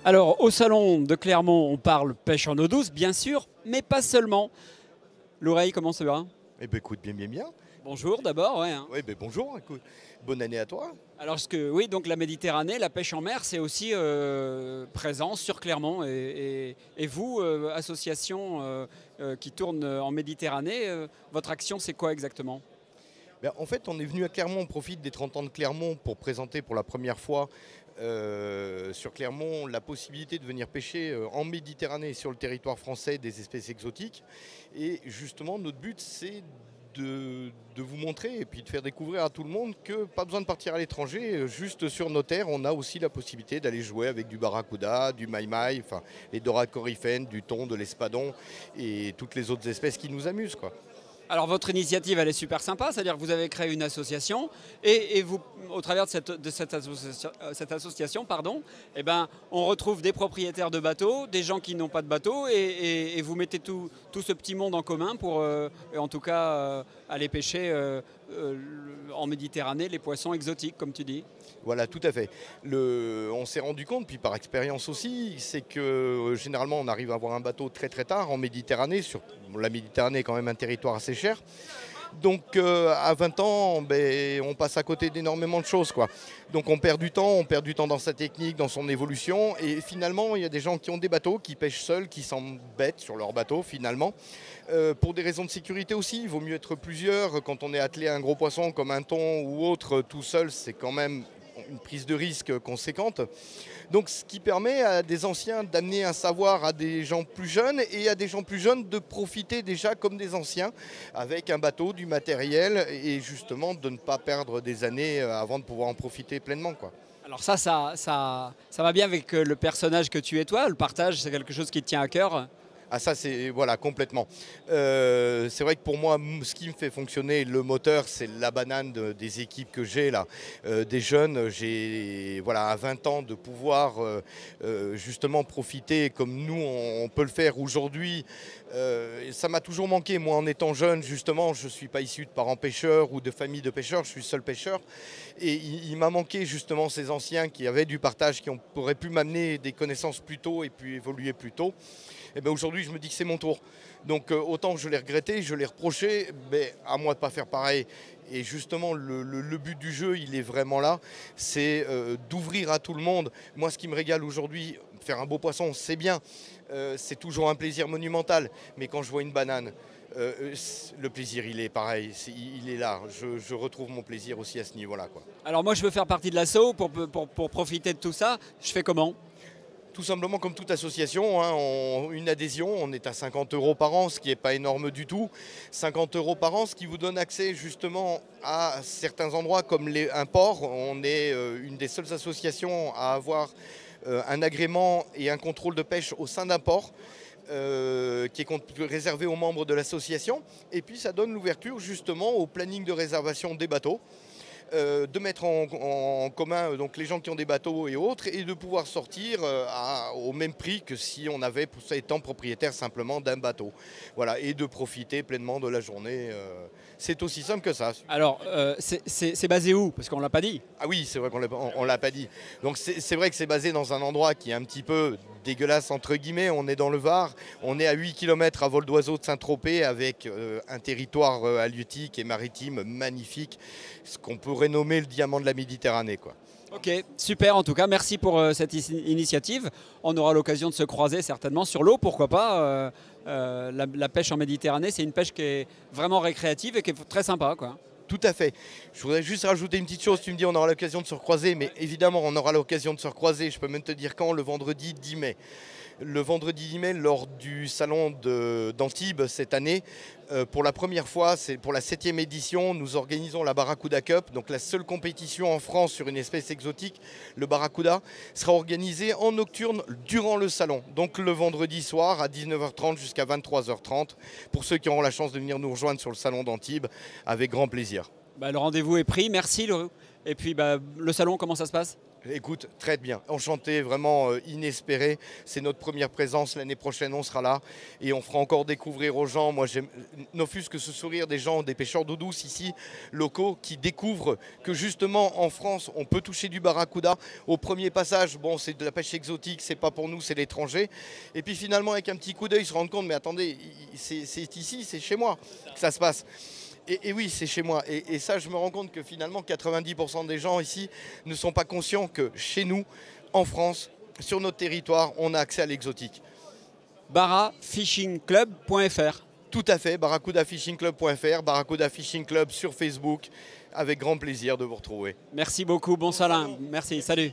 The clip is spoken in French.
Alors, au salon de Clermont, on parle pêche en eau douce, bien sûr, mais pas seulement. L'oreille, comment ça va? Eh ben écoute, bien, bien, bien. Bonjour d'abord, ouais, hein. Oui, ben bonjour, écoute. Bonne année à toi. Alors, oui, donc la Méditerranée, la pêche en mer, c'est aussi présent sur Clermont. Et vous, association qui tourne en Méditerranée, votre action, c'est quoi exactement? Ben, en fait, on est venu à Clermont, on profite des 30 ans de Clermont pour présenter pour la première fois sur Clermont la possibilité de venir pêcher en Méditerranée et sur le territoire français des espèces exotiques. Et justement, notre but, c'est de vous montrer et puis de faire découvrir à tout le monde que pas besoin de partir à l'étranger, juste sur nos terres, on a aussi la possibilité d'aller jouer avec du barracuda, du maï-maï, enfin les dorades coryphènes, du thon, de l'espadon et toutes les autres espèces qui nous amusent, quoi. Alors votre initiative, elle est super sympa, c'est-à-dire que vous avez créé une association et vous, au travers de cette association, pardon, eh ben, on retrouve des propriétaires de bateaux, des gens qui n'ont pas de bateaux et vous mettez tout ce petit monde en commun pour, en tout cas, aller pêcher en Méditerranée les poissons exotiques, comme tu dis. Voilà, tout à fait. On s'est rendu compte, puis par expérience aussi, c'est que généralement on arrive à avoir un bateau très très tard en Méditerranée. La Méditerranée est quand même un territoire assez cher. Donc à 20 ans, ben, on passe à côté d'énormément de choses, quoi. Donc on perd du temps dans sa technique, dans son évolution. Et finalement, il y a des gens qui ont des bateaux, qui pêchent seuls, qui s'embêtent sur leur bateau finalement. Pour des raisons de sécurité aussi, il vaut mieux être plusieurs. Quand on est attelé à un gros poisson comme un thon ou autre, tout seul, c'est quand même une prise de risque conséquente. Donc ce qui permet à des anciens d'amener un savoir à des gens plus jeunes et à des gens plus jeunes de profiter déjà comme des anciens avec un bateau, du matériel et justement de ne pas perdre des années avant de pouvoir en profiter pleinement, quoi. Alors ça va bien avec le personnage que tu es toi, le partage, c'est quelque chose qui te tient à cœur. Ah ça c'est voilà complètement. C'est vrai que pour moi ce qui me fait fonctionner le moteur c'est la banane des équipes que j'ai là, des jeunes. J'ai voilà à 20 ans de pouvoir justement profiter comme nous on peut le faire aujourd'hui. Ça m'a toujours manqué moi en étant jeune justement. Je suis pas issu de parents pêcheurs ou de famille de pêcheurs, je suis seul pêcheur et il m'a manqué justement ces anciens qui avaient du partage, qui auraient pu m'amener des connaissances plus tôt et puis évoluer plus tôt. Et ben aujourd'hui, je me dis que c'est mon tour. Donc autant que je l'ai regretté, je l'ai reproché, ben, à moi de ne pas faire pareil. Et justement, le but du jeu, il est vraiment là, c'est d'ouvrir à tout le monde. Moi, ce qui me régale aujourd'hui, faire un beau poisson, c'est bien. C'est toujours un plaisir monumental. Mais quand je vois une banane, le plaisir, il est pareil, il est là. Je retrouve mon plaisir aussi à ce niveau-là, quoi. Alors moi je veux faire partie de l'asso pour profiter de tout ça, je fais comment? Tout simplement comme toute association, hein, une adhésion, on est à 50 € par an, ce qui n'est pas énorme du tout. 50 € par an, ce qui vous donne accès justement à certains endroits comme un port. On est une des seules associations à avoir un agrément et un contrôle de pêche au sein d'un port. Qui est réservé aux membres de l'association. Et puis ça donne l'ouverture justement au planning de réservation des bateaux. De mettre en commun donc, les gens qui ont des bateaux et autres et de pouvoir sortir au même prix que si on avait, étant propriétaire simplement d'un bateau. Voilà, et de profiter pleinement de la journée. C'est aussi simple que ça. Alors c'est basé où? Parce qu'on ne l'a pas dit. Ah oui, c'est vrai qu'on ne l'a pas dit. Donc c'est vrai que c'est basé dans un endroit qui est un petit peu dégueulasse entre guillemets. On est dans le Var, on est à 8 km à vol d'oiseau de Saint-Tropez avec un territoire halieutique et maritime magnifique, ce qu'on pourrait nommer le diamant de la Méditerranée, quoi. Ok, super en tout cas, merci pour cette initiative. On aura l'occasion de se croiser certainement sur l'eau, pourquoi pas. La pêche en Méditerranée, c'est une pêche qui est vraiment récréative et qui est très sympa, quoi. Tout à fait. Je voudrais juste rajouter une petite chose. Tu me dis on aura l'occasion de se recroiser, mais évidemment on aura l'occasion de se recroiser. Je peux même te dire quand, le vendredi 10 mai. Le vendredi 10 mai, lors du salon d'Antibes cette année, pour la première fois, c'est pour la 7e édition, nous organisons la Barracuda Cup, donc la seule compétition en France sur une espèce exotique, le barracuda, sera organisée en nocturne durant le salon, donc le vendredi soir à 19h30 jusqu'à 23h30, pour ceux qui auront la chance de venir nous rejoindre sur le salon d'Antibes, avec grand plaisir. Bah, le rendez-vous est pris, merci. Et puis bah, le salon, comment ça se passe? Écoute, très bien. Enchanté, vraiment inespéré. C'est notre première présence. L'année prochaine, on sera là et on fera encore découvrir aux gens. Moi, j'aime, n'offusque que ce sourire des gens, des pêcheurs d'eau douce ici, locaux, qui découvrent que justement en France, on peut toucher du barracuda. Au premier passage, bon, c'est de la pêche exotique, c'est pas pour nous, c'est l'étranger. Et puis finalement, avec un petit coup d'œil, ils se rendent compte, mais attendez, c'est ici, c'est chez moi que ça se passe. Et oui, c'est chez moi. Et ça, je me rends compte que finalement, 90% des gens ici ne sont pas conscients que chez nous, en France, sur notre territoire, on a accès à l'exotique. barrafishingclub.fr. Tout à fait, barracudafishingclub.fr, Barracuda Fishing Club sur Facebook. Avec grand plaisir de vous retrouver. Merci beaucoup, bon salin. Merci, salut.